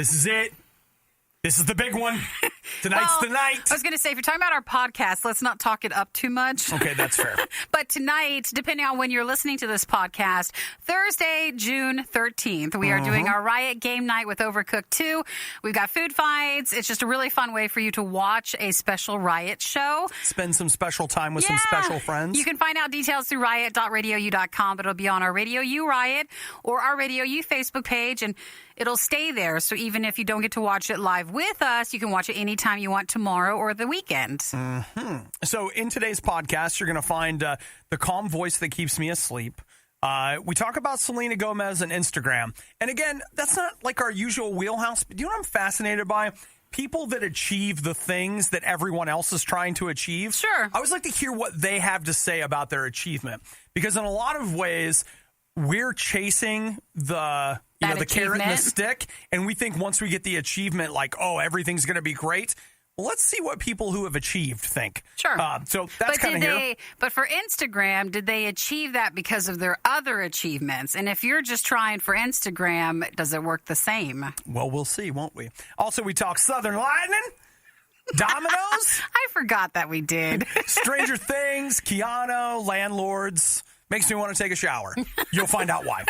This is it. This is the big one. Tonight's the night. I was going to say, if you're talking about our podcast, let's not talk it up too much. Okay, that's fair. But tonight, depending on when you're listening to this podcast, Thursday, June 13th, we are doing our Riot Game Night with Overcooked 2. We've got food fights. It's just a really fun way for you to watch a special Riot show. Spend some special time with some special friends. You can find out details through riot.radiou.com, but it'll be on our RadioU Riot or our RadioU Facebook page, and it'll stay there. So even if you don't get to watch it live with us, you can watch it anytime you want tomorrow or the weekend. So in today's podcast, you're going to find the calm voice that keeps me asleep. We talk about Selena Gomez and Instagram. And again, that's not like our usual wheelhouse. But do you know what I'm fascinated by? People that achieve the things that everyone else is trying to achieve. Sure. I always like to hear what they have to say about their achievement. Because in a lot of ways, we're chasing the carrot and the stick. And we think once we get the achievement, like, oh, everything's going to be great. Well, let's see what people who have achieved think. Sure. So that's kind of here. But for Instagram, did they achieve that because of their other achievements? And if you're just trying for Instagram, does it work the same? Well, we'll see, won't we? Also, we talk Southern Lightning, Dominoes. I forgot that we did. Stranger Things, Keanu, landlords. Makes me want to take a shower. You'll find out why.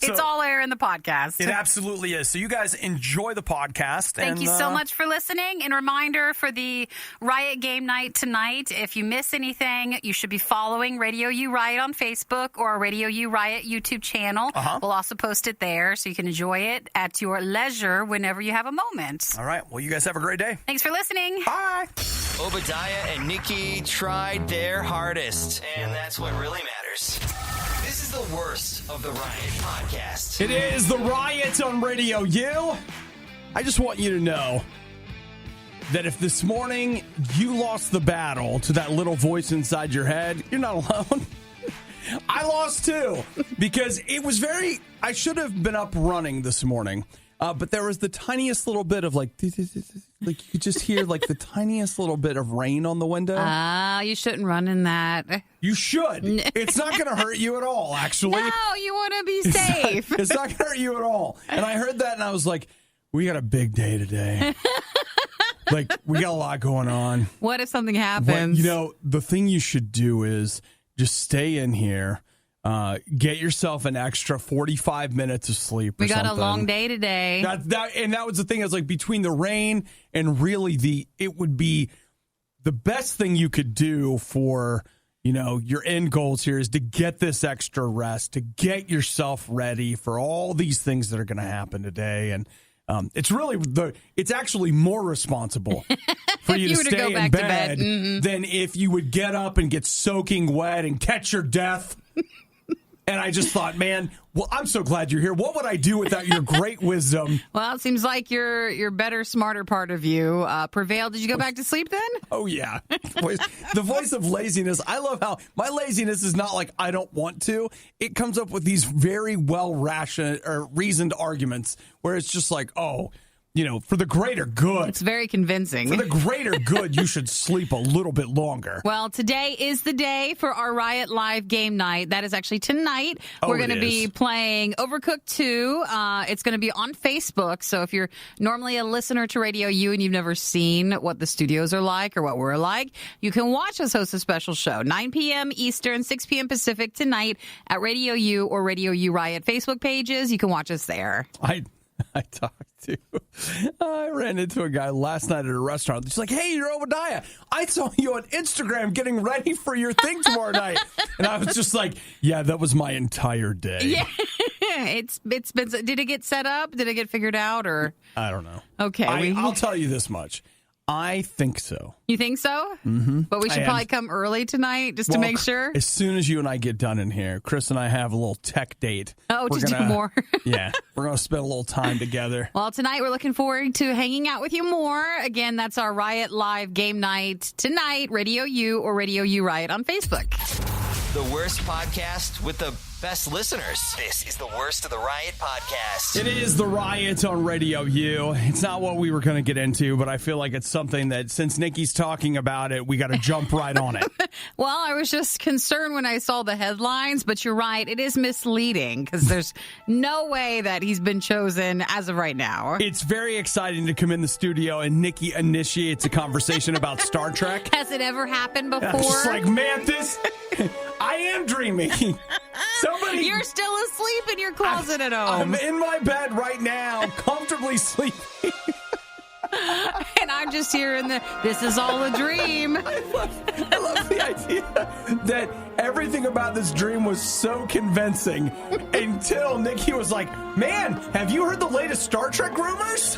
It's all there in the podcast. It absolutely is. So you guys enjoy the podcast. Thank you so much for listening. And reminder for the Riot Game Night tonight, if you miss anything, you should be following RadioU Riot on Facebook or our RadioU Riot YouTube channel. We'll also post it there so you can enjoy it at your leisure whenever you have a moment. All right. Well, you guys have a great day. Thanks for listening. Bye. Obadiah and Nikki tried their hardest, and that's what really matters. This is the worst of the Riot podcast. It is the Riot on RadioU. I just want you to know that if this morning you lost the battle to that little voice inside your head, you're not alone. I lost too, because it was I should have been up running this morning. But there was the tiniest little bit of like you could just hear like the tiniest little bit of rain on the window. You shouldn't run in that. You should. It's not going to hurt you at all, actually. No, you want to be safe. It's not going to hurt you at all. And I heard that and I was like, we got a big day today. Like, we got a lot going on. What if something happens? The thing you should do is just stay in here. Get yourself an extra 45 minutes of sleep. We got a long day today. That was the thing. It's like between the rain and really it would be the best thing you could do for, your end goals here is to get this extra rest, to get yourself ready for all these things that are going to happen today. And it's actually more responsible for you to stay in bed than if you would get up and get soaking wet and catch your death. And I just thought, man, well, I'm so glad you're here. What would I do without your great wisdom? Well, it seems like your better, smarter part of you prevailed. Did you go back to sleep then? Oh, yeah. The voice of laziness. I love how my laziness is not like I don't want to. It comes up with these very reasoned arguments where it's just like, for the greater good. It's very convincing. For the greater good, you should sleep a little bit longer. Well, today is the day for our Riot Live Game Night. That is actually tonight. We're going to be playing Overcooked 2. It's going to be on Facebook. So if you're normally a listener to RadioU and you've never seen what the studios are like or what we're like, you can watch us host a special show, 9 p.m. Eastern, 6 p.m. Pacific tonight at RadioU or RadioU Riot Facebook pages. You can watch us there. I ran into a guy last night at a restaurant. He's like, hey, you're Obadiah. I saw you on Instagram getting ready for your thing tomorrow night. And I was just like, yeah, that was my entire day. Yeah. It's been, did it get set up? Did it get figured out? Or I don't know. Okay. I'll tell you this much. I think so. You think so? Mm-hmm. But we should probably come early tonight just to make sure. As soon as you and I get done in here, Chris and I have a little tech date. Oh, to do more. Yeah. We're going to spend a little time together. Well, tonight we're looking forward to hanging out with you more. Again, that's our Riot Live Game Night tonight, RadioU or RadioU Riot on Facebook. The worst podcast with the best listeners. This is the Worst of the Riot podcast. It is the Riot on Radio U. It's not what we were going to get into, but I feel like it's something that since Nikki's talking about it, we got to jump right on it. Well, I was just concerned when I saw the headlines, but you're right. It is misleading because there's no way that he's been chosen as of right now. It's very exciting to come in the studio and Nikki initiates a conversation about Star Trek. Has it ever happened before? I'm just like, man, I am dreaming. You're still asleep in your closet at home. I'm in my bed right now, comfortably sleeping. And I'm just here in this is all a dream. I love the idea that everything about this dream was so convincing until Nikki was like, man, have you heard the latest Star Trek rumors?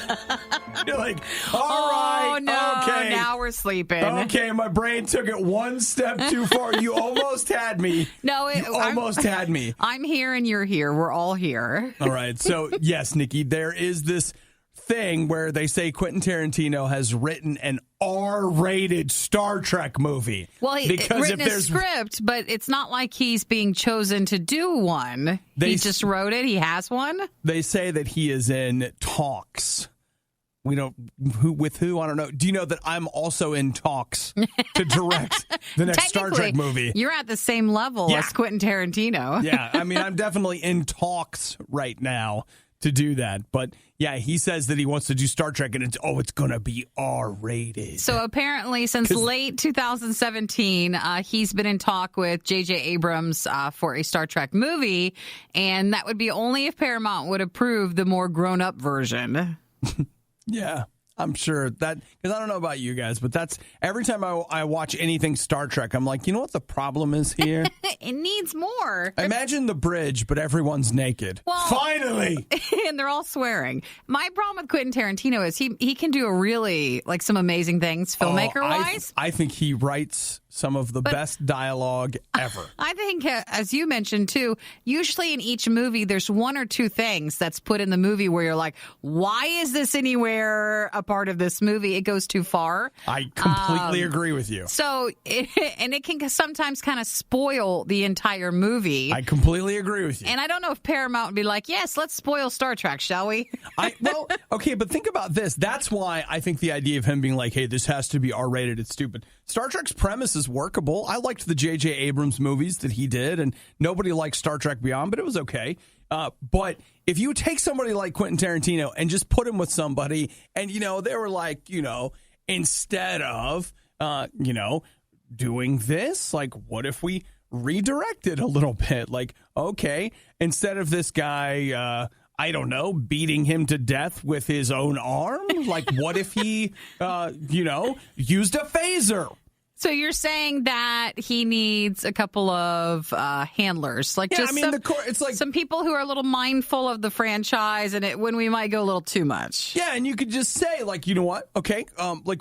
You're like, all right, no, okay. Now we're sleeping. Okay, my brain took it one step too far. You almost had me. No, you almost had me. I'm here and you're here. We're all here. All right. So, yes, Nikki, there is this thing where they say Quentin Tarantino has written an R-rated Star Trek movie. Well, he's written a script, but it's not like he's being chosen to do one. He just wrote it. He has one. They say that he is in talks. We don't with who, I don't know. Do you know that I'm also in talks to direct the next Star Trek movie? You're at the same level as Quentin Tarantino. Yeah, I mean, I'm definitely in talks right now to do that. But yeah, he says that he wants to do Star Trek, and it's going to be R-rated. So apparently, since late 2017, he's been in talk with J.J. Abrams for a Star Trek movie, and that would be only if Paramount would approve the more grown-up version. Yeah, I'm sure that, because I don't know about you guys, but that's every time I watch anything Star Trek, I'm like, you know what the problem is here? It needs more. Imagine the bridge, but everyone's naked. Well, finally! And they're all swearing. My problem with Quentin Tarantino is he can do some amazing things filmmaker-wise. I think he writes some of the best dialogue ever. I think, as you mentioned, too, usually in each movie, there's one or two things that's put in the movie where you're like, why is this anywhere a part of this movie? It goes too far. I completely agree with you. So, it can sometimes kind of spoil the entire movie. I completely agree with you. And I don't know if Paramount would be like, yes, let's spoil Star Trek, shall we? Okay, but think about this. That's why I think the idea of him being like, hey, this has to be R-rated, it's stupid. Star Trek's premise is workable. I liked the J.J. Abrams movies that he did, and nobody liked Star Trek Beyond, but it was okay. But if you take somebody like Quentin Tarantino and just put him with somebody, and, they were like, instead of, doing this, like, what if we redirect it a little bit? Like, okay, instead of this guy, I don't know, beating him to death with his own arm? Like, what if he, used a phaser? So you're saying that he needs a couple of handlers, some people who are a little mindful of the franchise, and when we might go a little too much. Yeah, and you could just say, like, you know what? Okay,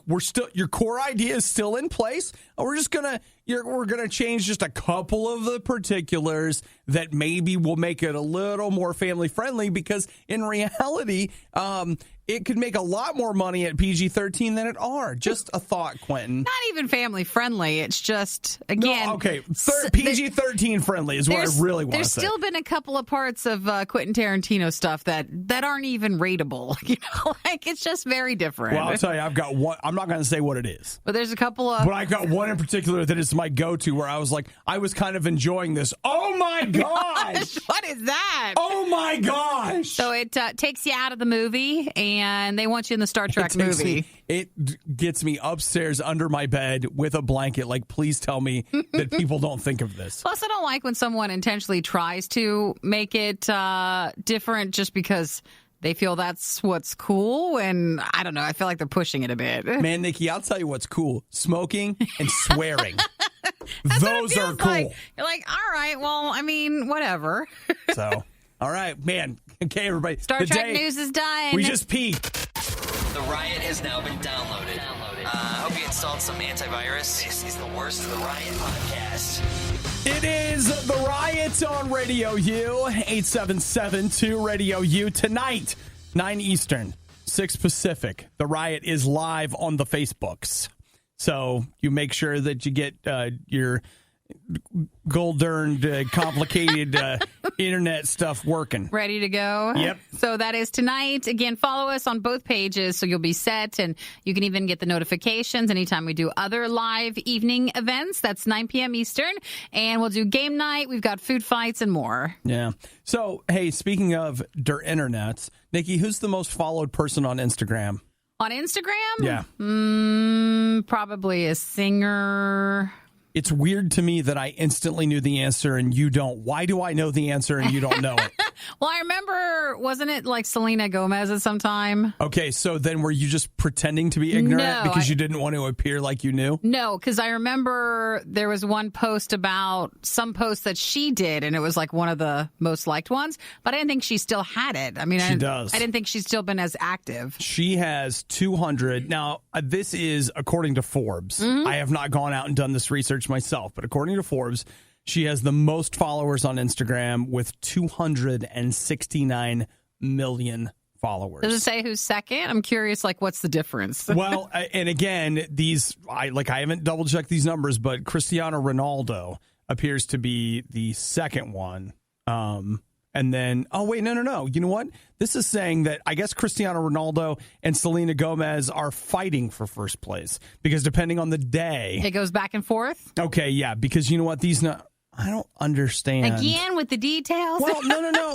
we're still, your core idea is still in place. We're just we're gonna change just a couple of the particulars that maybe will make it a little more family friendly, because in reality, it could make a lot more money at PG-13 than at R. Just a thought, Quentin. Not even family friendly. It's just, again. No, okay, PG-13 friendly is what I really want to say. There's still been a couple of parts of Quentin Tarantino stuff that aren't even rateable. It's just very different. Well, I'll tell you, I've got one. I'm not going to say what it is. But there's a couple of. But I've got one in particular that is my go-to, where I was like, I was kind of enjoying this. Oh my gosh! What is that? Oh my gosh! So it takes you out of the movie, and they want you in the Star Trek movie. It gets me upstairs under my bed with a blanket. Like, please tell me that people don't think of this. Plus, I don't like when someone intentionally tries to make it different just because they feel that's what's cool. And I don't know. I feel like they're pushing it a bit. Man, Nikki, I'll tell you what's cool. Smoking and swearing. Those are cool. Like. You're like, all right, well, I mean, whatever. So, all right, man. Okay, everybody. Star Trek news is done. We just peaked. The Riot has now been downloaded. I hope you installed some antivirus. This is the Worst of the Riot podcast. It is the Riot on Radio U, 877-2-RADIO-U. Tonight, 9 Eastern, 6 Pacific. The Riot is live on the Facebooks. So you make sure that you get your gold-earned, complicated internet stuff working. Ready to go? Yep. So that is tonight. Again, follow us on both pages so you'll be set, and you can even get the notifications anytime we do other live evening events. That's 9 p.m. Eastern, and we'll do game night. We've got food fights and more. Yeah. So, hey, speaking of der internets, Nikki, who's the most followed person on Instagram? On Instagram? Yeah. Probably a singer. It's weird to me that I instantly knew the answer and you don't. Why do I know the answer and you don't know it? Well, I remember, wasn't it like Selena Gomez at some time? Okay, so then were you just pretending to be ignorant because you didn't want to appear like you knew? No, because I remember there was one post about some post that she did, and it was like one of the most liked ones, but I didn't think she still had it. I mean, she does. I didn't think she's still been as active. She has 200. Now, this is according to Forbes. Mm-hmm. I have not gone out and done this research myself, but according to Forbes, she has the most followers on Instagram with 269 million followers. Does it say who's second? I'm curious, like, what's the difference? Well, and again, I haven't double checked these numbers, but Cristiano Ronaldo appears to be the second one. And then, oh, wait, no. You know what? This is saying that I guess Cristiano Ronaldo and Selena Gomez are fighting for first place because depending on the day. It goes back and forth? Okay, yeah, because you know what? I don't understand. Again with the details? Well, no.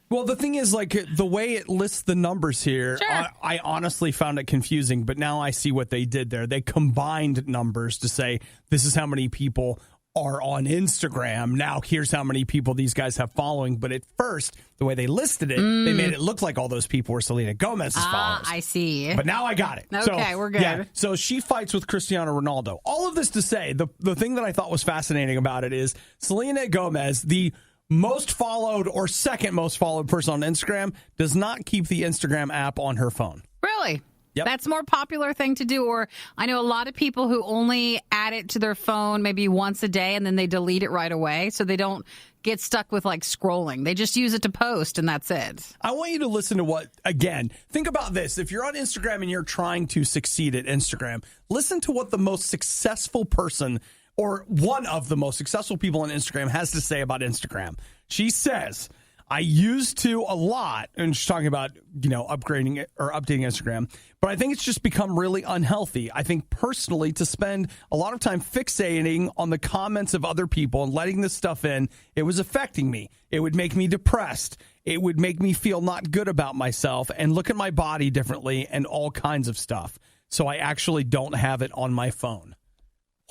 Well, the thing is, the way it lists the numbers here, sure. I honestly found it confusing, but now I see what they did there. They combined numbers to say, this is how many people are on Instagram. Now, here's how many people these guys have following. But at first, the way they listed it, they made it look like all those people were Selena Gomez's followers. I see. But now I got it. Okay, we're good. Yeah, so she fights with Cristiano Ronaldo. All of this to say, the thing that I thought was fascinating about it is Selena Gomez, the most followed or second most followed person on Instagram, does not keep the Instagram app on her phone. Really? Yep. That's a more popular thing to do. Or I know a lot of people who only add it to their phone maybe once a day and then they delete it right away so they don't get stuck with scrolling. They just use it to post and that's it. I want you to listen to again, think about this. If you're on Instagram and you're trying to succeed at Instagram, listen to what the most successful person or one of the most successful people on Instagram has to say about Instagram. She says, I used to a lot, and she's talking about, upgrading it or updating Instagram, but I think it's just become really unhealthy. I think personally to spend a lot of time fixating on the comments of other people and letting this stuff in, it was affecting me. It would make me depressed. It would make me feel not good about myself and look at my body differently and all kinds of stuff. So I actually don't have it on my phone.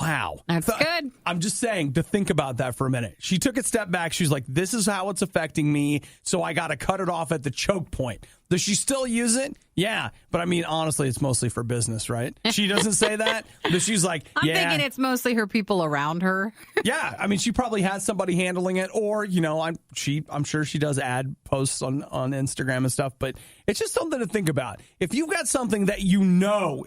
Wow. That's good. I'm just saying to think about that for a minute. She took a step back. She's like, this is how it's affecting me, so I got to cut it off at the choke point. Does she still use it? Yeah. But I mean, honestly, it's mostly for business, right? She doesn't say that. But she's like, I'm thinking it's mostly her people around her. Yeah. I mean, she probably has somebody handling it, or, I'm sure she does ad posts on Instagram and stuff, but it's just something to think about. If you've got something that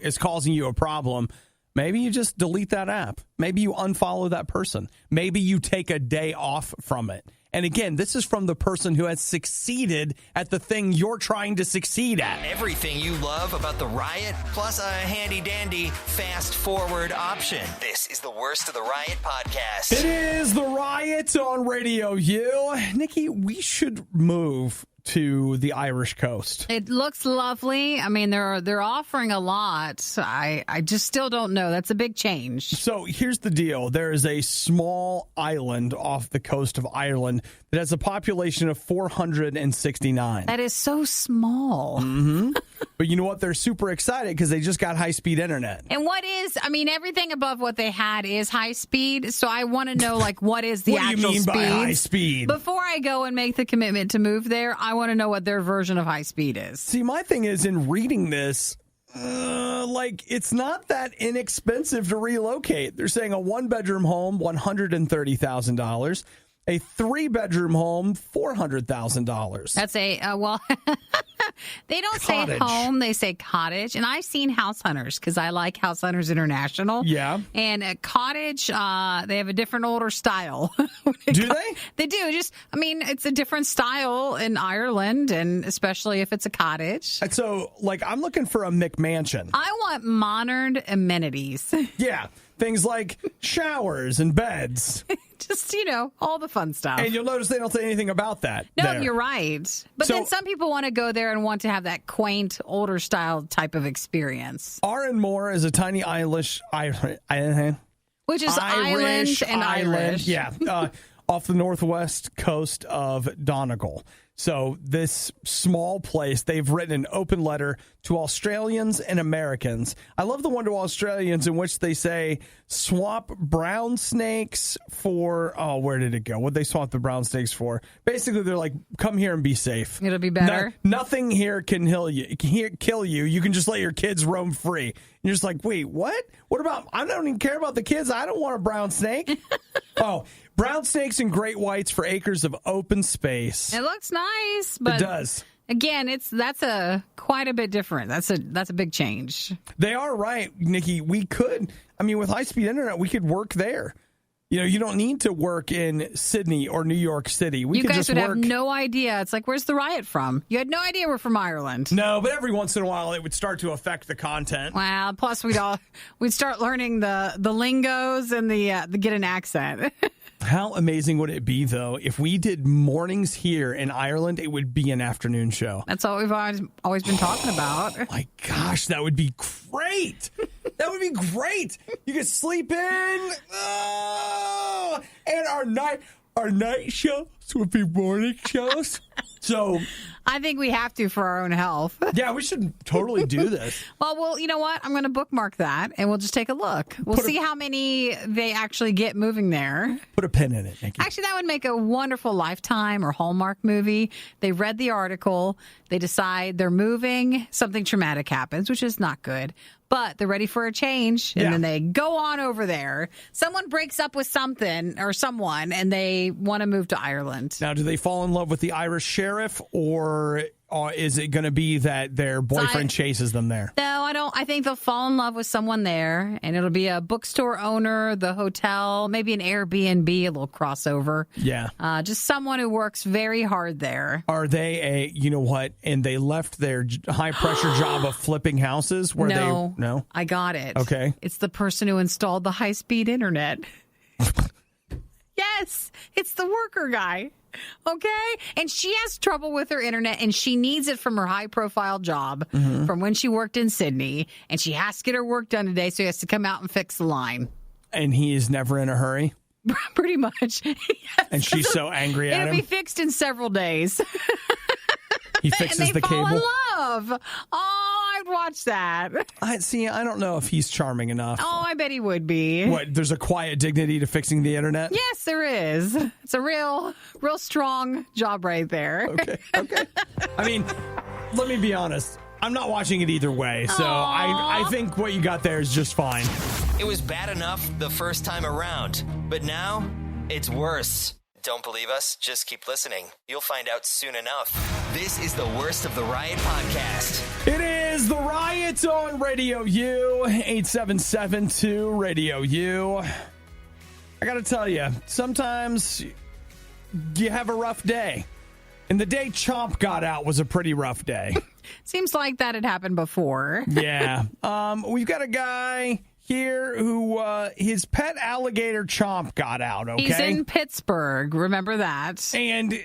is causing you a problem, maybe you just delete that app. Maybe you unfollow that person. Maybe you take a day off from it. And again, this is from the person who has succeeded at the thing you're trying to succeed at. Everything you love about the Riot, plus a handy-dandy fast-forward option. This is the Worst of the Riot podcast. It is the Riot on RadioU. Nikki, we should move to the Irish coast. It looks lovely. I mean, they're offering a lot. I just still don't know. That's a big change. So here's the deal. There is a small island off the coast of Ireland that has a population of 469. That is so small. Mm-hmm. But you know what? They're super excited because they just got high-speed internet. And everything above what they had is high speed. So I want to know, what is the actual speed? What do you mean by high speed? Before I go and make the commitment to move there, I want to know what their version of high speed is. See, my thing is in reading this, it's not that inexpensive to relocate. They're saying a one-bedroom home, $130,000. A 3-bedroom home, $400,000. That's they don't Cottage. say home, they say cottage. And I've seen House Hunters because I like House Hunters International. Yeah. And a cottage, they have a different older style. Do they? They do. It's a different style in Ireland, and especially if it's a cottage. And so, I'm looking for a McMansion. I want modern amenities. Yeah. things like showers and beds. Just, all the fun stuff. And you'll notice they don't say anything about that. No, there. You're right. But then some people want to go there and want to have that quaint, older style type of experience. Arranmore is a tiny Irish Which is Irish and Irish. Yeah, off the northwest coast of Donegal. So this small place, they've written an open letter to Australians and Americans. I love the one to Australians in which they say, swap brown snakes for, where did it go? What did they swap the brown snakes for? Basically, they're like, come here and be safe. It'll be better. Nothing here can kill you. You can just let your kids roam free. And you're just like, wait, what? What about, I don't even care about the kids. I don't want a brown snake. Brown snakes and great whites for acres of open space. It looks nice, but it does. Again, that's quite a bit different. That's a big change. They are right, Nikki. We could, with high-speed internet, we could work there. You don't need to work in Sydney or New York City. You guys would have no idea. It's like, where's the riot from? You had no idea we're from Ireland. No, but every once in a while it would start to affect the content. Well, plus we'd start learning the lingos and the get an accent. How amazing would it be, though, if we did mornings here in Ireland? It would be an afternoon show. That's all we've always been talking about. Oh my gosh, that would be great. That would be great. You could sleep in. And our night shows would be morning shows. So I think we have to for our own health. Yeah, we should totally do this. Well, you know what? I'm going to bookmark that, and we'll just take a look. We'll see how many they actually get moving there. Put a pin in it, Nikki. Actually, that would make a wonderful Lifetime or Hallmark movie. They read the article. They decide they're moving. Something traumatic happens, which is not good. But they're ready for a change, and then they go on over there. Someone breaks up with something or someone, and they want to move to Ireland. Now, do they fall in love with the Irish sheriff, or is it going to be that their boyfriend chases them there? No, I don't. I think they'll fall in love with someone there, and it'll be a bookstore owner, the hotel, maybe an Airbnb, a little crossover. Yeah. Just someone who works very hard there. Are they and they left their high-pressure job of flipping houses? No, I got it. Okay. It's the person who installed the high-speed internet. Yes, it's the worker guy. Okay? And she has trouble with her internet, and she needs it from her high-profile job from when she worked in Sydney, and she has to get her work done today, so he has to come out and fix the line. And he is never in a hurry? Pretty much. Yes. And she's so angry at him? It'll be fixed in several days. He fixes the cable? And they fall in love. Oh, I'd watch that. I don't know if he's charming enough. Oh, I bet he would be. What, there's a quiet dignity to fixing the internet? Yes, there is. It's a real strong job right there. Okay. Let me be honest. I'm not watching it either way, so I think what you got there is just fine. It was bad enough the first time around, but now it's worse. Don't believe us? Just keep listening. You'll find out soon enough. This is the worst of the Riot podcast. It is the Riot on RadioU, 877-2-RadioU. I got to tell you, sometimes you have a rough day. And the day Chomp got out was a pretty rough day. Seems like that had happened before. Yeah. We've got a guy here who his pet alligator Chomp got out, okay? He's in Pittsburgh. Remember that. And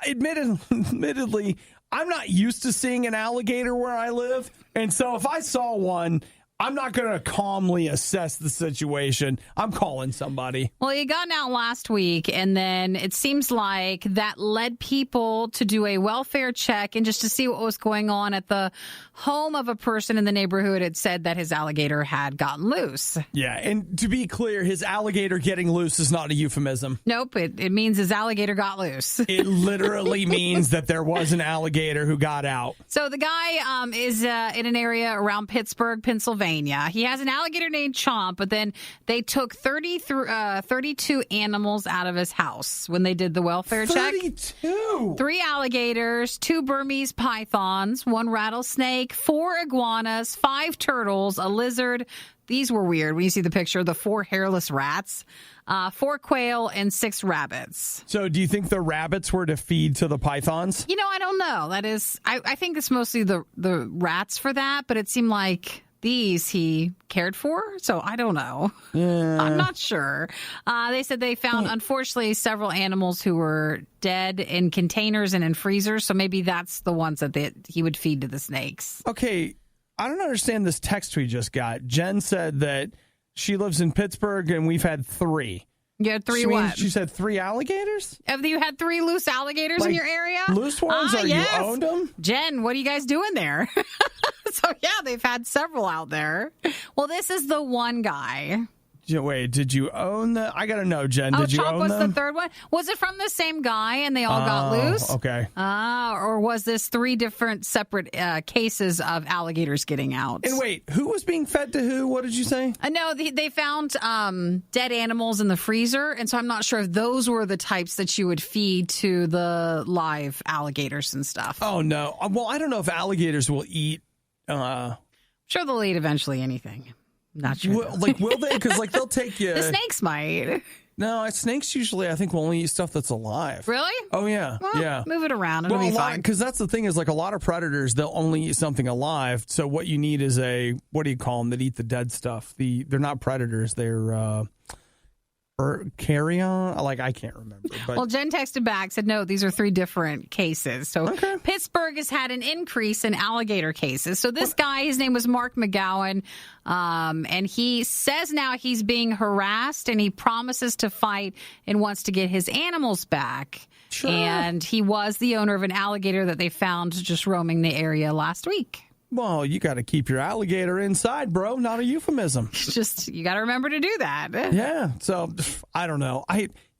admittedly, I'm not used to seeing an alligator where I live. And so if I saw one, I'm not going to calmly assess the situation. I'm calling somebody. Well, he got out last week, and then it seems like that led people to do a welfare check and just to see what was going on at the home of a person in the neighborhood had said that his alligator had gotten loose. Yeah, and to be clear, his alligator getting loose is not a euphemism. Nope, it means his alligator got loose. It literally means that there was an alligator who got out. So the guy is in an area around Pittsburgh, Pennsylvania. He has an alligator named Chomp, but then they took 32 animals out of his house when they did the welfare check. 32? 3 alligators, 2 Burmese pythons, 1 rattlesnake, 4 iguanas, 5 turtles, a lizard. These were weird when you see the picture, the 4 hairless rats, 4 quail, and 6 rabbits. So do you think the rabbits were to feed to the pythons? I don't know. That is, I think it's mostly the rats for that, but it seemed like these he cared for. So I don't know. Yeah. I'm not sure. They said they found, unfortunately, several animals who were dead in containers and in freezers. So maybe that's the ones that he would feed to the snakes. Okay, I don't understand this text we just got. Jen said that she lives in Pittsburgh and we've had 3. You had 3 what? She said 3 alligators? Have you had 3 loose alligators in your area? Loose ones? Yes. You owned them? Jen, what are you guys doing there? So, yeah, they've had several out there. Well, this is the one guy. Wait, did you own the? I got to know, Jen. Did you Chop own was them? the third one. Was it from the same guy and they all got loose? Okay. Or was this 3 different separate cases of alligators getting out? And wait, who was being fed to who? What did you say? No, they found dead animals in the freezer, and so I'm not sure if those were the types that you would feed to the live alligators and stuff. Oh, no. Well, I don't know if alligators will eat. Sure, they'll eat eventually anything. Not sure. Will they? Because they'll take you. The snakes might. No, snakes usually I think will only eat stuff that's alive. Really? Oh yeah, well, yeah. Move it around. It'll be fine. Because that's the thing is a lot of predators they'll only eat something alive. So what you need is what do you call them that eat the dead stuff? They're not predators. They're carrion. I can't remember. But. Well, Jen texted back, said, no, these are 3 different cases. So Pittsburgh has had an increase in alligator cases. So this guy, his name was Mark McGowan, and he says now he's being harassed and he promises to fight and wants to get his animals back. Sure. And he was the owner of an alligator that they found just roaming the area last week. Well, you got to keep your alligator inside, bro. Not a euphemism. Just, you got to remember to do that. Yeah. So, I don't know.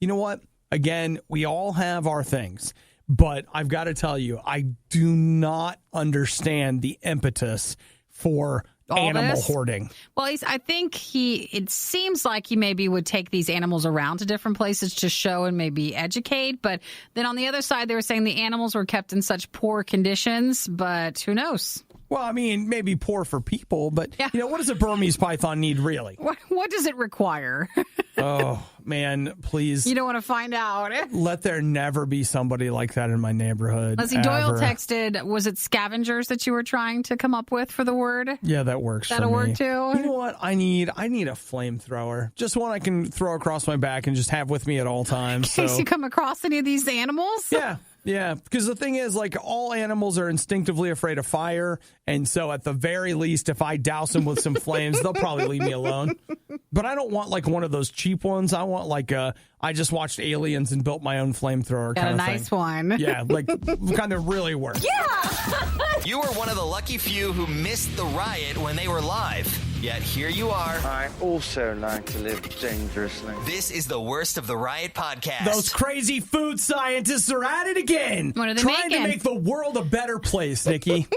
You know what? Again, we all have our things. But I've got to tell you, I do not understand the impetus for animal hoarding. Well, I think it seems like he maybe would take these animals around to different places to show and maybe educate. But then on the other side, they were saying the animals were kept in such poor conditions. But who knows? Well, I mean, maybe poor for people, but, what does a Burmese python need, really? What does it require? Oh, man, please. You don't want to find out. Let there never be somebody like that in my neighborhood. Let's see, Doyle texted, was it scavengers that you were trying to come up with for the word? Yeah, that works That'll for me. work, too? You know what? I need a flamethrower. Just one I can throw across my back and just have with me at all times. In case you come across any of these animals? Yeah. Yeah, because the thing is, all animals are instinctively afraid of fire, and so at the very least, if I douse them with some flames, they'll probably leave me alone. But I don't want, one of those cheap ones. I want, I just watched Aliens and built my own flamethrower kind of thing. Got a nice one. Yeah, kind of really works. Yeah! You were one of the lucky few who missed the riot when they were live. Yet here you are. I also like to live dangerously. This is the Worst of the Riot podcast. Those crazy food scientists are at it again. What are they Trying making? to make the world a better place, Nikki.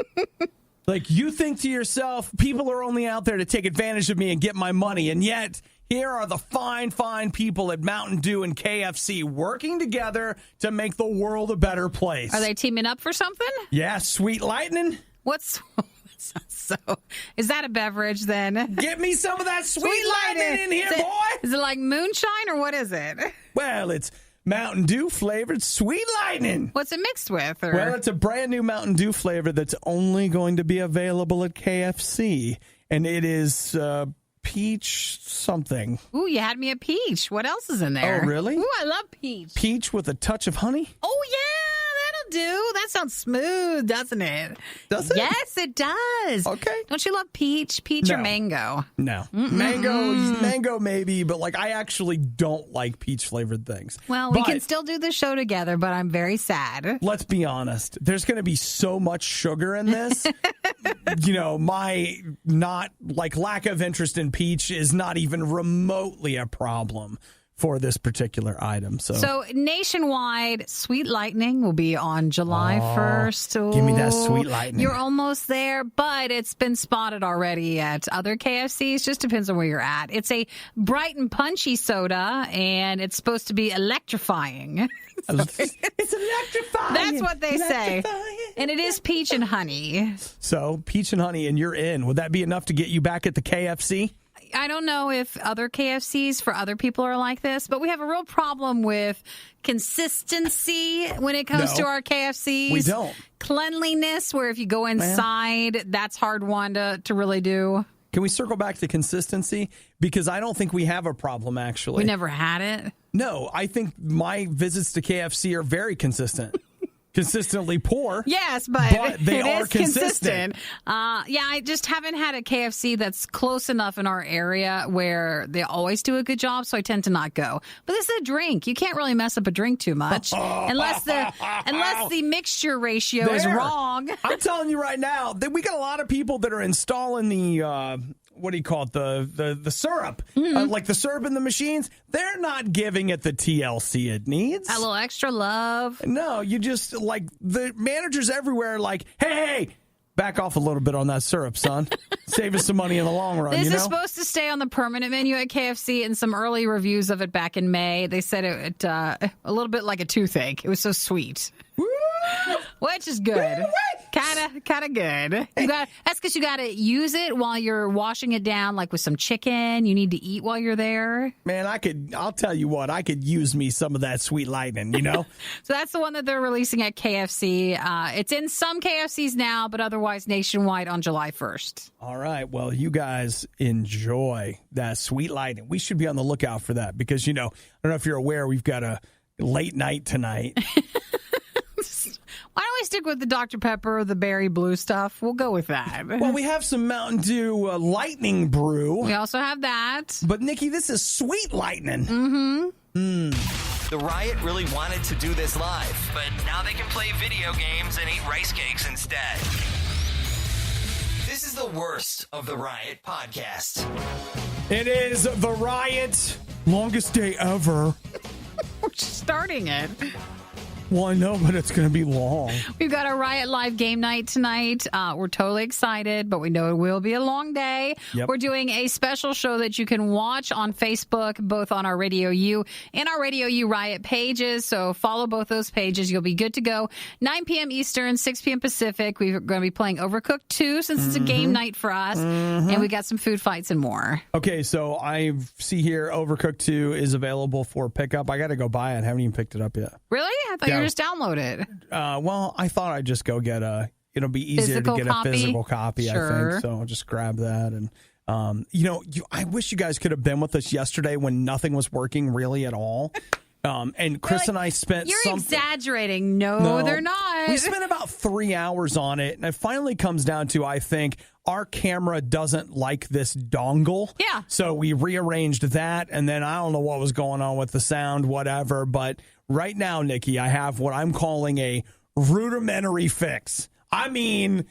You think to yourself, people are only out there to take advantage of me and get my money. And yet, here are the fine, fine people at Mountain Dew and KFC working together to make the world a better place. Are they teaming up for something? Yeah, Sweet Lightning. So, is that a beverage then? Get me some of that Sweet Lightning in here, boy. Is it like moonshine or what is it? Well, it's Mountain Dew flavored Sweet Lightning. What's it mixed with? Or? Well, it's a brand new Mountain Dew flavor that's only going to be available at KFC. And it is peach something. Ooh, you had me a peach. What else is in there? Oh, really? Ooh, I love peach. Peach with a touch of honey? Oh, yeah. Do that sounds smooth, doesn't it? Does it? Yes, it does. Okay. Don't you love peach or mango? No. Mango maybe, but I actually don't like peach flavored things. Well, we can still do the show together, but I'm very sad. Let's be honest. There's going to be so much sugar in this. My lack of interest in peach is not even remotely a problem for this particular item. So nationwide, Sweet Lightning will be on July 1st. Oh, give me that Sweet Lightning. You're almost there, but it's been spotted already at other KFCs. Just depends on where you're at. It's a bright and punchy soda, and it's supposed to be electrifying. It's electrifying. That's what they say. And it is peach and honey. So peach and honey, and you're in. Would that be enough to get you back at the KFC? I don't know if other KFCs for other people are like this, but we have a real problem with consistency when it comes to our KFCs. We don't. Cleanliness, where if you go inside, that's hard one to really do. Can we circle back to consistency? Because I don't think we have a problem, actually. We never had it? No, I think my visits to KFC are very consistent. Consistently poor. Yes, but they it are is consistent. I just haven't had a KFC that's close enough in our area where they always do a good job, so I tend to not go. But this is a drink. You can't really mess up a drink too much unless the mixture ratio is wrong. I'm telling you right now that we got a lot of people that are installing the what do you call it? The syrup, like the syrup in the machines. They're not giving it the TLC it needs. A little extra love. No, you just like the managers everywhere. Like, hey, back off a little bit on that syrup, son. Save us some money in the long run. This is supposed to stay on the permanent menu at KFC. In some early reviews of it back in May, they said it a little bit like a toothache. It was so sweet. Which is good. Kind of good. That's because you got to use it while you're washing it down, like with some chicken. You need to eat while you're there. Man, I'll tell you what, I could use me some of that sweet lightning, you know? So that's the one that they're releasing at KFC. It's in some KFCs now, but otherwise nationwide on July 1st. All right. Well, you guys enjoy that sweet lightning. We should be on the lookout for that because, I don't know if you're aware, we've got a late night tonight. Why don't we stick with the Dr. Pepper, the berry blue stuff? We'll go with that. Well, we have some Mountain Dew lightning brew. We also have that. But, Nikki, this is sweet lightning. The Riot really wanted to do this live, but now they can play video games and eat rice cakes instead. This is the worst of the Riot podcast. It is the Riot. Longest day ever. We're just starting it. Well, I know, but it's going to be long. We've got a Riot Live game night tonight. We're totally excited, but we know it will be a long day. Yep. We're doing a special show that you can watch on Facebook, both on our RadioU and our RadioU Riot pages. So follow both those pages. You'll be good to go. 9 p.m. Eastern, 6 p.m. Pacific. We're going to be playing Overcooked 2 since it's a game night for us. And we got some food fights and more. Okay, so I see here Overcooked 2 is available for pickup. I got to go buy it. I haven't even picked it up yet. Really? I thought you just download it. Well, I thought I'd just go get it'll be easier to get a physical copy, sure. I think. So I'll just grab that. And, I wish you guys could have been with us yesterday when nothing was working really at all. And Chris and I spent You're exaggerating. No, they're not. We spent about 3 hours on it. And it finally comes down to, I think, our camera doesn't like this dongle. Yeah. So we rearranged that. And then I don't know what was going on with the sound, whatever. But right now, Nikki, I have what I'm calling a rudimentary fix. I mean,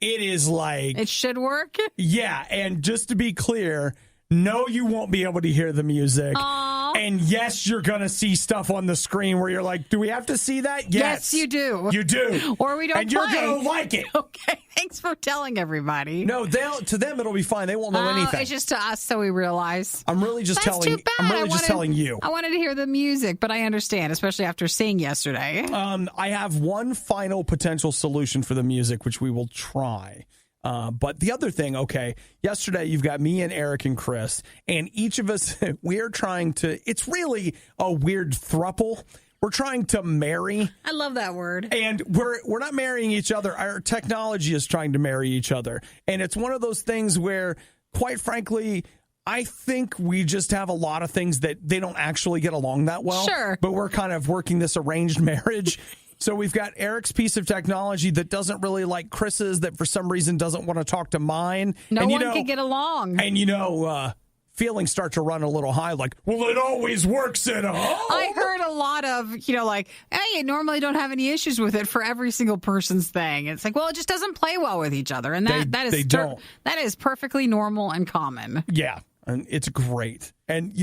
it is like... It should work? Yeah. And just to be clear, no, you won't be able to hear the music. Aww. And yes, you're going to see stuff on the screen where you're like, do we have to see that? Yes, you do. You do. Or we don't and you're going to like it. Okay. Thanks for telling everybody. No, to them it'll be fine. They won't know anything. It's just to us, so we realize. I'm really just That's telling. Too bad. I'm really just telling you. I wanted to hear the music, but I understand, especially after seeing yesterday. I have one final potential solution for the music, which we will try. But the other thing, okay, yesterday you've got me and Eric and Chris, and each of us, we are trying to, it's really a weird throuple. We're trying to marry. I love that word. And we're not marrying each other. Our technology is trying to marry each other. And it's one of those things where, quite frankly, I think we just have a lot of things that they don't actually get along that well. Sure. But we're kind of working this arranged marriage. So we've got Eric's piece of technology that doesn't really like Chris's, that for some reason doesn't want to talk to mine. No one can get along. And, feelings start to run a little high, like, well, it always works at home. I heard a lot of, like, hey, you normally don't have any issues with it for every single person's thing. It's like, well, it just doesn't play well with each other. And that is perfectly normal and common. Yeah, and it's great. And,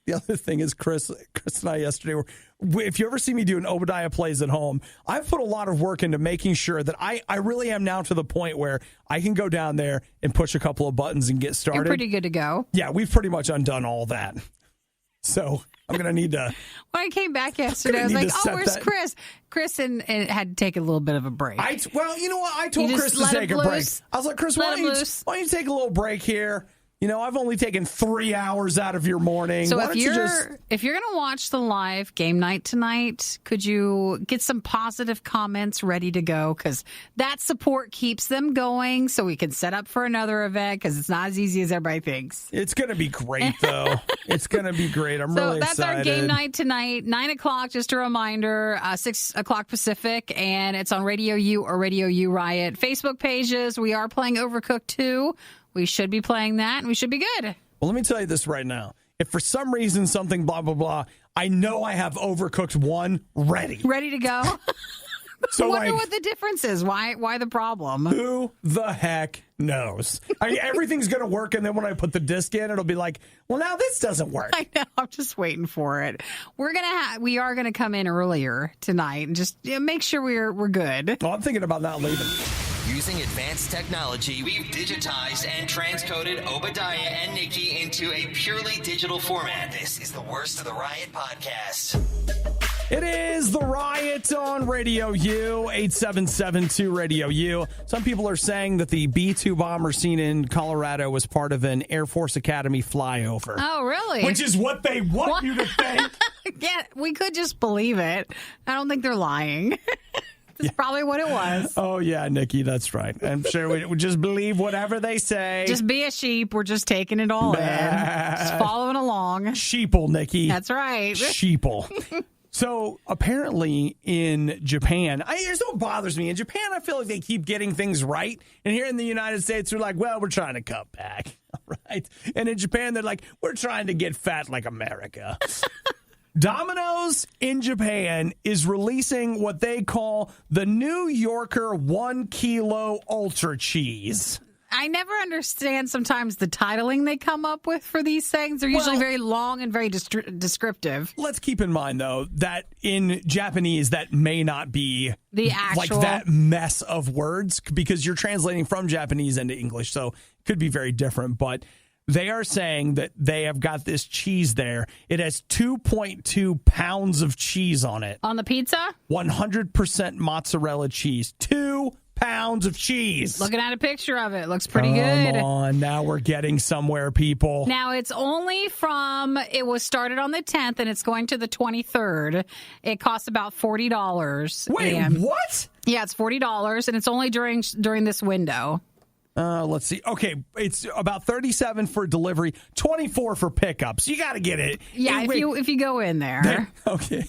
the other thing is Chris and I yesterday if you ever see me doing Obadiah plays at home, I've put a lot of work into making sure that I really am now to the point where I can go down there and push a couple of buttons and get started. You're pretty good to go. Yeah, we've pretty much undone all that. So I'm going to need to... When I came back yesterday, I was like, where's Chris? Chris and had to take a little bit of a break. Well, you know what? I told Chris to take a break. I was like, Chris, why don't you take a little break here? I've only taken 3 hours out of your morning. So if you're going to watch the live game night tonight, could you get some positive comments ready to go? Because that support keeps them going so we can set up for another event because it's not as easy as everybody thinks. It's going to be great, though. It's going to be great. I'm really excited. So that's our game night tonight, 9 o'clock, just a reminder, 6 o'clock Pacific, and it's on RadioU or RadioU Riot Facebook pages. We are playing Overcooked 2. We should be playing that, and we should be good. Well, let me tell you this right now. If for some reason something blah, blah, blah, I know I have Overcooked 1 ready. Ready to go? So I wonder what the difference is. Why the problem? Who the heck knows? Everything's going to work, and then when I put the disc in, it'll be like, well, now this doesn't work. I know. I'm just waiting for it. We are gonna come in earlier tonight and just make sure we're good. Well, I'm thinking about not leaving. Using advanced technology, we've digitized and transcoded Obadiah and Nikki into a purely digital format. This is the Worst of the Riot podcast. It is the Riot on RadioU, 8772-RadioU. Some people are saying that the B-2 bomber seen in Colorado was part of an Air Force Academy flyover. Oh, really? Which is what they want you to think. Yeah, we could just believe it. I don't think they're lying. That's probably what it was. Oh, yeah, Nikki, that's right. I'm sure we would just believe whatever they say. Just be a sheep. We're just taking it all in. Just following along. Sheeple, Nikki. That's right. Sheeple. So apparently in Japan, here's what bothers me. In Japan, I feel like they keep getting things right. And here in the United States, they're like, well, we're trying to cut back. All right. And in Japan, they're like, we're trying to get fat like America. Domino's in Japan is releasing what they call the New Yorker 1 kilo ultra cheese. I never understand sometimes the titling they come up with for these things. They're usually very long and very descriptive. Let's keep in mind, though, that in Japanese, that may not be the actual, like that mess of words because you're translating from Japanese into English. So it could be very different. But they are saying that they have got this cheese there. It has 2.2 pounds of cheese on it. On the pizza? 100% mozzarella cheese. 2 pounds of cheese. Looking at a picture of it. Looks pretty good. Come on. Now we're getting somewhere, people. Now, it's only it was started on the 10th, and it's going to the 23rd. It costs about $40. Wait, what? Yeah, it's $40, and it's only during this window. Let's see. Okay, it's about $37 for delivery, $24 for pickups. You got to get it. Yeah, if you go in there. Okay.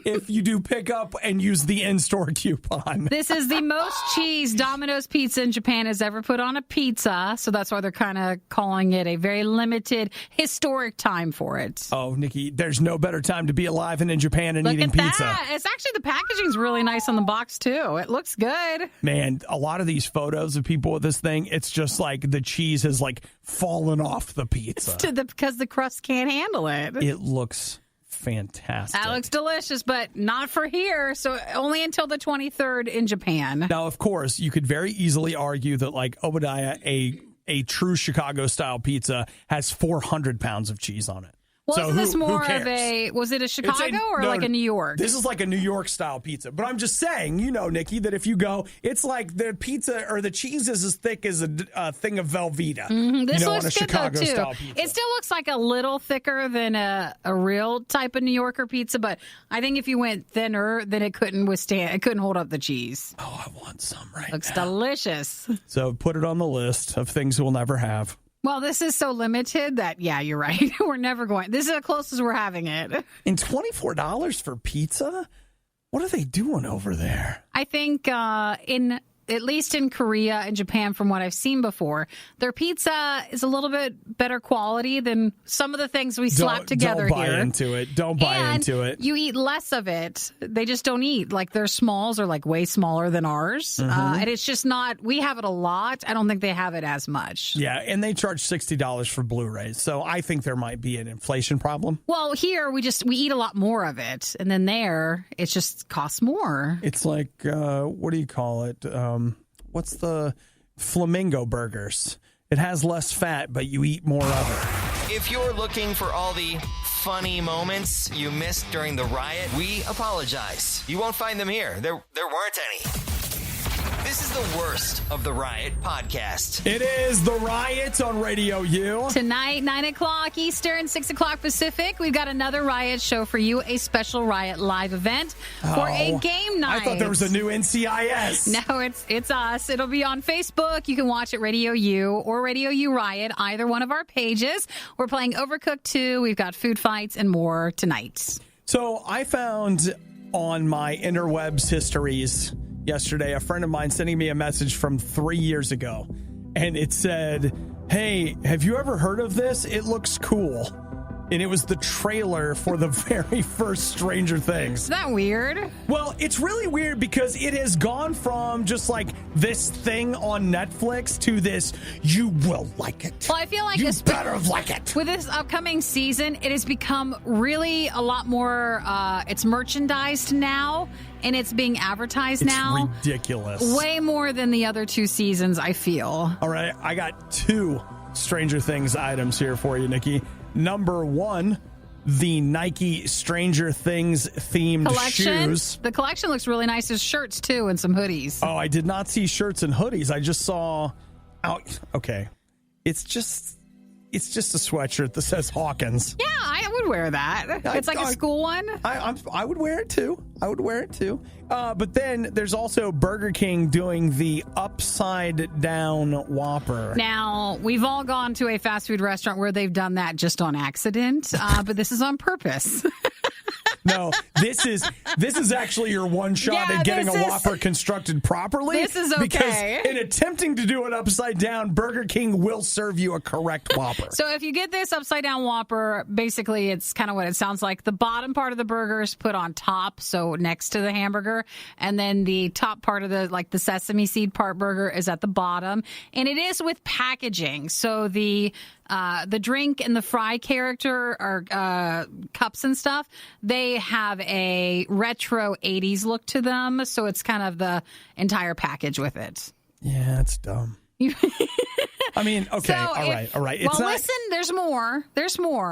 If you do pickup and use the in-store coupon. This is the most cheese Domino's Pizza in Japan has ever put on a pizza, so that's why they're kind of calling it a very limited, historic time for it. Oh, Nikki, there's no better time to be alive than in Japan and eating pizza. That. It's actually, the packaging's really nice on the box, too. It looks good. Man, a lot of these photos of people with this thing, it's just like the cheese has like fallen off the pizza. Because the crust can't handle it. It looks fantastic. That looks delicious, but not for here. So only until the 23rd in Japan. Now, of course, you could very easily argue that like Obadiah, a true Chicago-style pizza has 400 pounds of cheese on it. Wasn't this more of was it a Chicago or like a New York? This is like a New York style pizza. But I'm just saying, Nikki, that if you go, it's like the pizza or the cheese is as thick as a thing of Velveeta. Mm-hmm. This looks on a good Chicago though, too. Style pizza. It still looks like a little thicker than a real type of New Yorker pizza, but I think if you went thinner, then it couldn't hold up the cheese. Oh, I want some right Looks now. Delicious. So put it on the list of things we'll never have. Well, this is so limited that, yeah, you're right. We're never going. This is the closest we're having it. And $24 for pizza? What are they doing over there? I think at least in Korea and Japan, from what I've seen before, their pizza is a little bit better quality than some of the things we slap together here. Don't buy into it. Don't buy into it. You eat less of it. They just don't eat. Like their smalls are like way smaller than ours. And it's just not, we have it a lot. I don't think they have it as much. Yeah, and they charge $60 for Blu-rays. So I think there might be an inflation problem. Well, here we eat a lot more of it. And then there, it just costs more. It's like, what do you call it? What's the flamingo burgers? It has less fat, but you eat more of it. If you're looking for all the funny moments you missed during the riot, we apologize. You won't find them here. There weren't any. This is the worst of the Riot podcast. It is the Riot on RadioU. Tonight, 9 o'clock Eastern, 6 o'clock Pacific, we've got another Riot show for you, a special Riot live event for a game night. I thought there was a new NCIS. No, it's us. It'll be on Facebook. You can watch it RadioU or RadioU Riot, either one of our pages. We're playing Overcooked 2. We've got food fights and more tonight. So I found on my interwebs histories yesterday a friend of mine sending me a message from 3 years ago, and it said, "Hey, have you ever heard of this? It looks cool." And it was the trailer for the very first Stranger Things. Is that weird? Well, it's really weird because it has gone from just like this thing on Netflix to this, you will like it. Well, I feel like you better like it. With this upcoming season, it has become really a lot more, it's merchandised now, and it's being advertised now. It's ridiculous. Way more than the other 2 seasons, I feel. All right, I got 2 Stranger Things items here for you, Nikki. Number 1, the Nike Stranger Things themed collection. Shoes. The collection looks really nice. There's shirts, too, and some hoodies. Oh, I did not see shirts and hoodies. I just saw... Okay. It's just a sweatshirt that says Hawkins. Yeah, I would wear that. It's like a school one. I would wear it too. But then there's also Burger King doing the upside down Whopper. Now, we've all gone to a fast food restaurant where they've done that just on accident, but this is on purpose. No, this is actually your one shot at getting a Whopper constructed properly. This is okay. Because in attempting to do it upside down, Burger King will serve you a correct Whopper. So if you get this upside down Whopper, basically it's kind of what it sounds like. The bottom part of the burger is put on top, so next to the hamburger, and then the top part of the sesame seed part burger is at the bottom, and it is with packaging. So the drink and the fry character or cups and stuff, they have a retro 80s look to them. So it's kind of the entire package with it. Yeah, it's dumb. I mean, okay, all right. It's listen, there's more.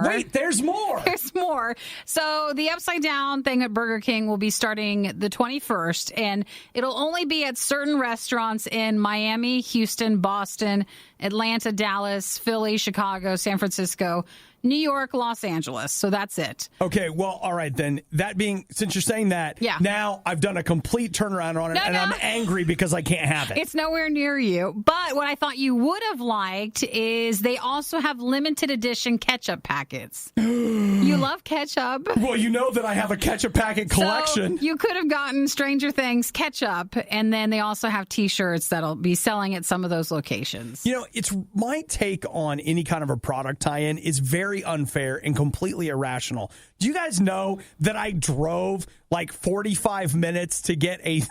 Wait, there's more. There's more. So the upside down thing at Burger King will be starting the 21st, and it'll only be at certain restaurants in Miami, Houston, Boston, Atlanta, Dallas, Philly, Chicago, San Francisco, New York, Los Angeles. So that's it. Okay, well, all right then. That being, since you're saying that, now I've done a complete turnaround on it, and I'm angry because I can't have it. It's nowhere near you. But what I thought you would have liked is they also have limited edition ketchup packets. You love ketchup. Well, you know that I have a ketchup packet collection. So you could have gotten Stranger Things ketchup, and then they also have T-shirts that'll be selling at some of those locations. You know, it's my take on any kind of a product tie-in is very unfair and completely irrational. Do you guys know that I drove like 45 minutes to get a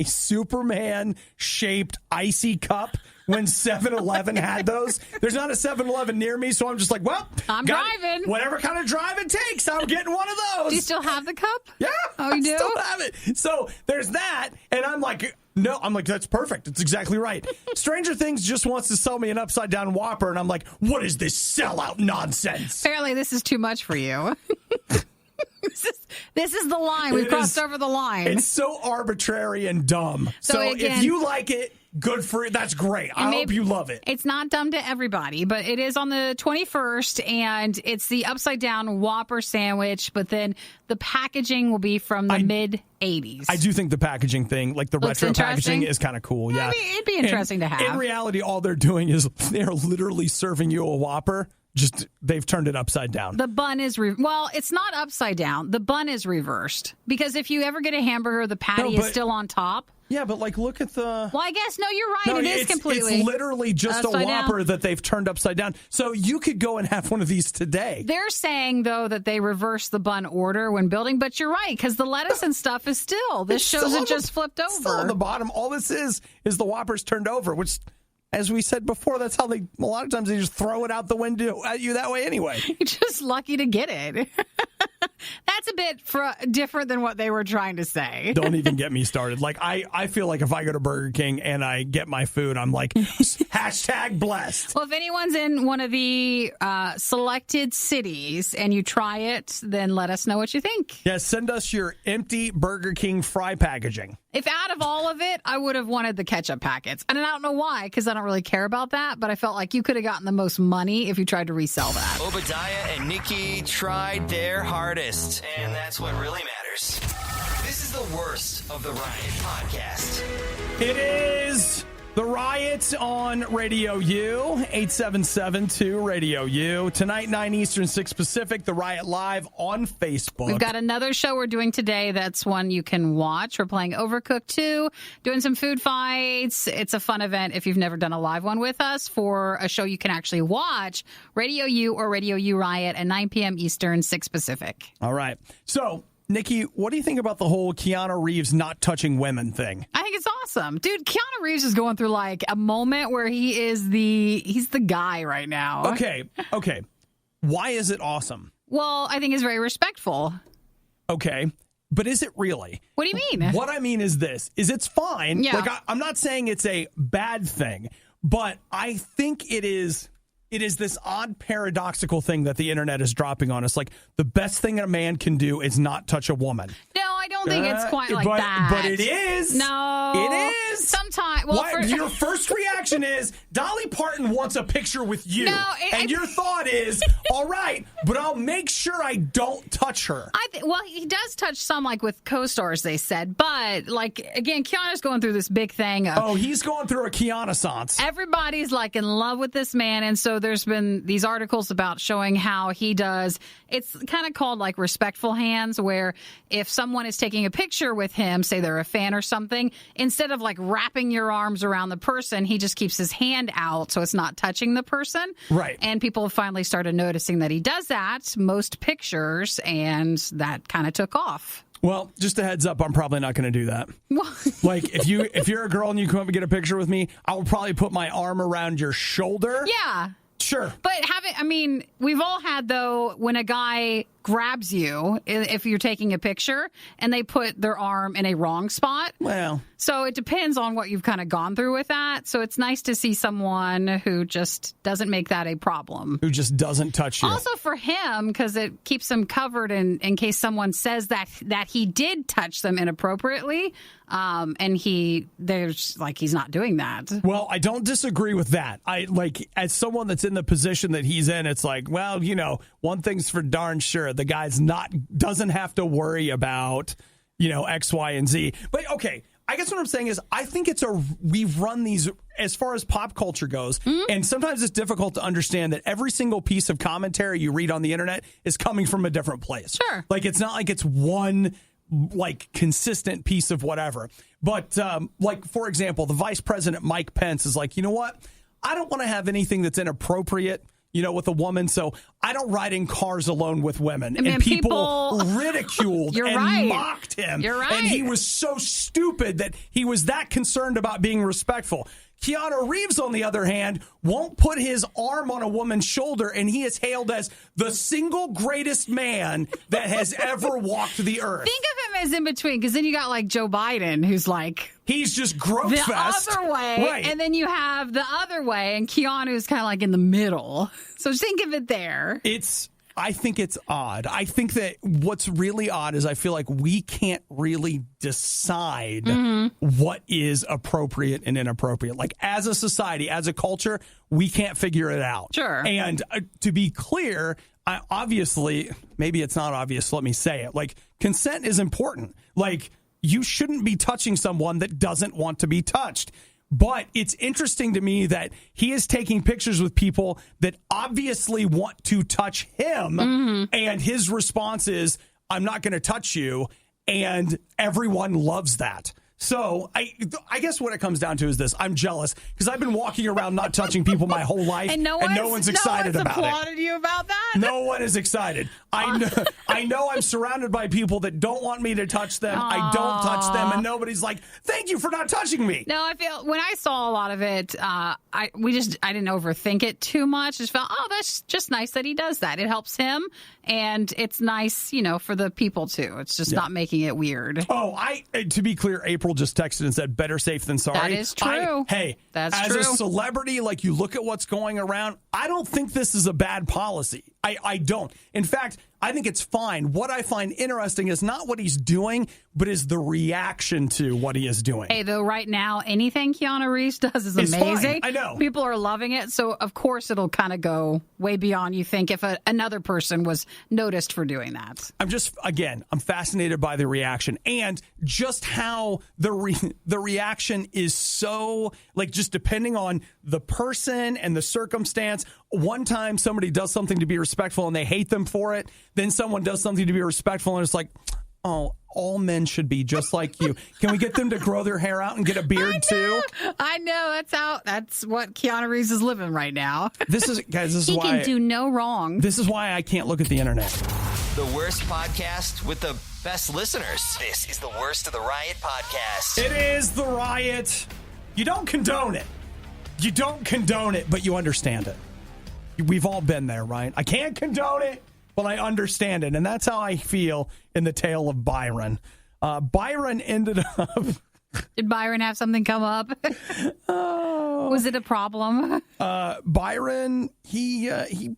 Superman-shaped icy cup when 7-Eleven had those? There's not a 7-Eleven near me, so I'm just like, well, I'm driving. Whatever kind of drive it takes, I'm getting one of those. Do you still have the cup? Yeah. Oh, you do? I still have it. So there's that, and I'm like, no, that's perfect. It's exactly right. Stranger Things just wants to sell me an upside-down Whopper, and I'm like, what is this sellout nonsense? Apparently, this is too much for you. This is the line. We've crossed over the line. It's so arbitrary and dumb. So again, if you like it, good for it. That's great. I hope you love it. It's not dumb to everybody, but it is on the 21st, and it's the upside-down Whopper sandwich, but then the packaging will be from the mid-'80s. I do think the packaging thing, like the retro packaging, is kind of cool. Yeah, I mean, it'd be interesting to have. In reality, all they're doing is they're literally serving you a Whopper. Just they've turned it upside down. The bun is well, it's not upside down. The bun is reversed because if you ever get a hamburger, the patty is still on top. Yeah, but like look at the. Well, I guess you're right. No, it is completely. It's literally just a Whopper down. that they've turned upside down. So you could go and have one of these today. They're saying though that they reverse the bun order when building, but you're right because the lettuce and stuff is still. This shows it just flipped over. Still on the bottom. All this is the Whopper's turned over, which. As we said before, that's how a lot of times they just throw it out the window at you that way anyway. You're just lucky to get it. That's a bit different than what they were trying to say. Don't even get me started. Like I feel like if I go to Burger King and I get my food, I'm like, #blessed. Well, if anyone's in one of the selected cities and you try it, then let us know what you think. Yeah, send us your empty Burger King fry packaging. If out of all of it, I would have wanted the ketchup packets. And I don't know why, because I don't really care about that, but I felt like you could have gotten the most money if you tried to resell that. Obadiah and Nikki tried their hardest, and that's what really matters. This is the worst of the Riot podcast. It is the Riot on Radio U, 877-2-RADIO-U. Tonight, 9 Eastern, 6 Pacific, the Riot Live on Facebook. We've got another show we're doing today. That's one you can watch. We're playing Overcooked 2, doing some food fights. It's a fun event if you've never done a live one with us. For a show you can actually watch, Radio U or Radio U Riot at 9 p.m. Eastern, 6 Pacific. All right. So, Nikki, what do you think about the whole Keanu Reeves not touching women thing? I think it's awesome. Dude, Keanu Reeves is going through like a moment where he's the guy right now. Okay. Why is it awesome? Well, I think it's very respectful. Okay. But is it really? What do you mean? What I mean is this, is it's fine. Yeah. Like I'm not saying it's a bad thing, but I think it is this odd paradoxical thing that the internet is dropping on us. Like, the best thing a man can do is not touch a woman. No, I don't think it's quite like that. But it is. No. It is. Sometimes. Well, your first reaction is, Dolly Parton wants a picture with you. No, and your thought is, all right, but I'll make sure I don't touch her. Well, he does touch some, like, with co-stars, they said. But, like, again, Keanu's going through this big thing. He's going through a Keanu-sance. Everybody's, like, in love with this man. And so there's been these articles about showing how he does. It's kind of called, like, respectful hands, where if someone is taking a picture with him, say they're a fan or something, instead of, like, wrapping your arms around the person, he just keeps his hand out so it's not touching the person. Right. And people have finally started noticing that he does that most pictures, and that kind of took off. Well, just a heads up, I'm probably not going to do that. Like, if you're a girl and you come up and get a picture with me, I will probably put my arm around your shoulder. Yeah. Sure. But we've all had, though, when a guy grabs you, if you're taking a picture, and they put their arm in a wrong spot. Well. So it depends on what you've kind of gone through with that. So it's nice to see someone who just doesn't make that a problem. Who just doesn't touch you. Also for him, because it keeps him covered in case someone says that he did touch them inappropriately. And he's not doing that. Well, I don't disagree with that. As someone that's in the position that he's in, it's like, well, one thing's for darn sure. The guy's doesn't have to worry about, X, Y, and Z. But okay, I guess what I'm saying is I think we've run these as far as pop culture goes. Mm-hmm. And sometimes it's difficult to understand that every single piece of commentary you read on the internet is coming from a different place. Sure. Like, it's not like it's one consistent piece of whatever. But for example, the vice president, Mike Pence, is like, you know what? I don't want to have anything that's inappropriate, with a woman. So I don't ride in cars alone with women. And people ridiculed and mocked him. You're right. And he was so stupid that he was that concerned about being respectful. Keanu Reeves, on the other hand, won't put his arm on a woman's shoulder, and he is hailed as the single greatest man that has ever walked the earth. Think of him as in between, because then you got like Joe Biden, who's like he's just growth the fest. Other way, right. And then you have the other way, and Keanu's kind of like in the middle. So think of it there. I think it's odd. I think that what's really odd is I feel like we can't really decide what is appropriate and inappropriate. Like, as a society, as a culture, we can't figure it out. Sure. And to be clear, obviously, maybe it's not obvious, let me say it. Like, consent is important. Like, you shouldn't be touching someone that doesn't want to be touched. But it's interesting to me that he is taking pictures with people that obviously want to touch him. Mm-hmm. And his response is, I'm not going to touch you. And everyone loves that. So I guess what it comes down to is this. I'm jealous because I've been walking around not touching people my whole life. And no one's excited about it. No one's applauded you about that? No one is excited. I know I'm surrounded by people that don't want me to touch them. Aww. I don't touch them. And nobody's like, thank you for not touching me. No, I feel when I saw a lot of it, I didn't overthink it too much. Just felt, that's just nice that he does that. It helps him. And it's nice, for the people too. It's just not making it weird. To be clear, April just texted and said, better safe than sorry. That is true. As a celebrity, you look at what's going around, I don't think this is a bad policy. I don't. In fact, I think it's fine. What I find interesting is not what he's doing, but is the reaction to what he is doing. Hey, though, right now, anything Keanu Reeves does is amazing. Fine. I know. People are loving it. So, of course, it'll kind of go way beyond you think if another person was noticed for doing that. I'm fascinated by the reaction and just how the reaction is so, like, just depending on the person and the circumstance. One time somebody does something to be respectful and they hate them for it. Then someone does something to be respectful and it's like, oh, all men should be just like you. Can we get them to grow their hair out and get a beard too? I know. That's what Keanu Reeves is living right now. This is he why can do no wrong. This is why I can't look at the internet. The worst podcast with the best listeners. This is the Worst of the Riot podcast. It is the riot. You don't condone it. You don't condone it, but you understand it. We've all been there, right? I can't condone it, but I understand it. And that's how I feel in the tale of Byron. Byron ended up... Did Byron have something come up? Was it a problem? Byron, he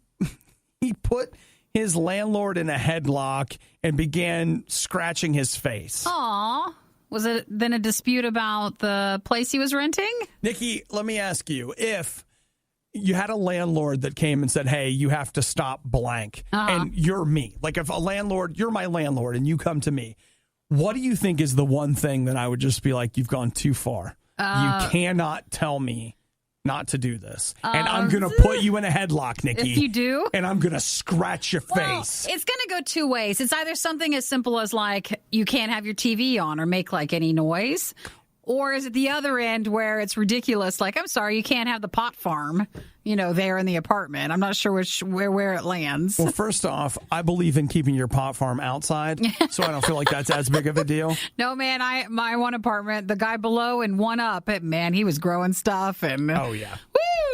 put his landlord in a headlock and began scratching his face. Aw. Was it then a dispute about the place he was renting? Nikki, let me ask you, if you had a landlord that came and said, hey, you have to stop blank, and you're me. Like if a landlord, you're my landlord, and you come to me, what do you think is the one thing that I would just be like, you've gone too far? You cannot tell me not to do this. And I'm going to put you in a headlock, Nikki. If you do? And I'm going to scratch your face. It's going to go two ways. It's either something as simple as like, you can't have your TV on or make like any noise. Or is it the other end where it's ridiculous? Like, I'm sorry, you can't have the pot farm, there in the apartment. I'm not sure where it lands. Well, first off, I believe in keeping your pot farm outside, so I don't feel like that's as big of a deal. No, man, my one apartment, the guy below and one up, man, he was growing stuff and oh yeah,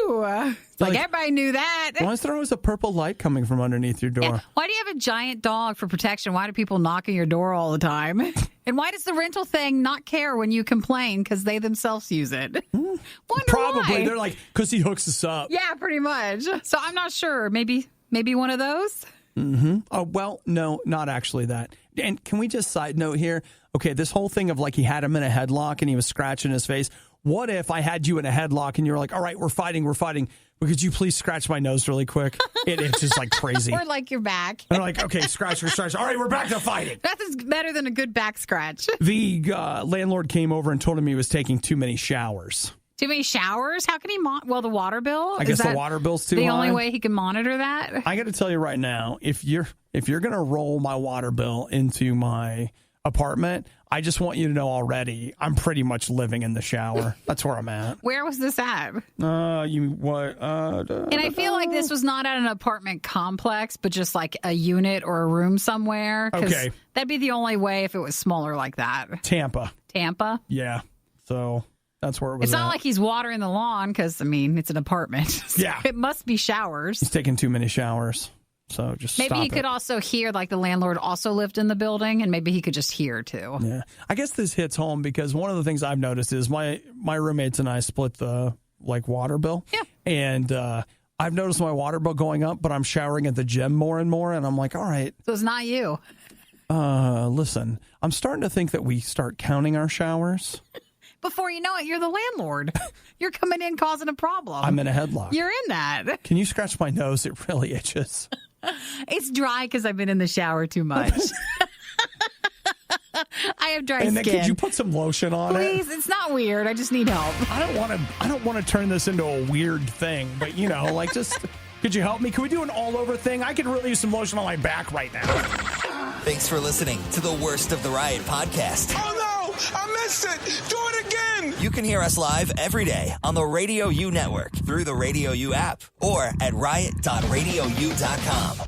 woo! Like everybody knew that. Why is there always a purple light coming from underneath your door? Yeah. Why do you have a giant dog for protection? Why do people knock on your door all the time? And why does the rental thing not care when you complain because they themselves use it? Probably. Why. They're like, because he hooks us up. Yeah, pretty much. So I'm not sure. Maybe one of those? Mm-hmm. Oh, well, no, not actually that. And can we just side note here? Okay, this whole thing of like he had him in a headlock and he was scratching his face. What if I had you in a headlock and you were like, all right, we're fighting. But could you please scratch my nose really quick? It itches like crazy. Or like your back. And I'm like, okay, scratch. All right, we're back to fighting. Nothing's better than a good back scratch. The landlord came over and told him he was taking too many showers. Too many showers? How can he the water bill? I guess the water bill's too high. The only way he can monitor that? I got to tell you right now, if you're going to roll my water bill into my apartment, I just want you to know already, I'm pretty much living in the shower. That's where I'm at. Where was this at? And I feel like this was not at an apartment complex, but just like a unit or a room somewhere. Okay. That'd be the only way if it was smaller like that. Tampa? Yeah. So that's where it was. It's not like he's watering the lawn because, it's an apartment. So yeah. It must be showers. He's taking too many showers. So just maybe stop he could also hear, like the landlord also lived in the building, and maybe he could just hear too. Yeah, I guess this hits home because one of the things I've noticed is my roommates and I split the water bill. Yeah, and I've noticed my water bill going up, but I'm showering at the gym more and more, and I'm like, all right, so it's not you. Listen, I'm starting to think that we start counting our showers. Before you know it, you're the landlord. You're coming in causing a problem. I'm in a headlock. You're in that. Can you scratch my nose? It really itches. It's dry because I've been in the shower too much. I have dry and skin. Then could you put some lotion on Please, it's not weird. I just need help. I don't want to turn this into a weird thing, but just could you help me? Can we do an all over thing? I could really use some lotion on my back right now. Thanks for listening to the Worst of the Riot podcast. Oh no, I missed it. Do it again. You can hear us live every day on the RadioU network through the RadioU app or at riot.radiou.com.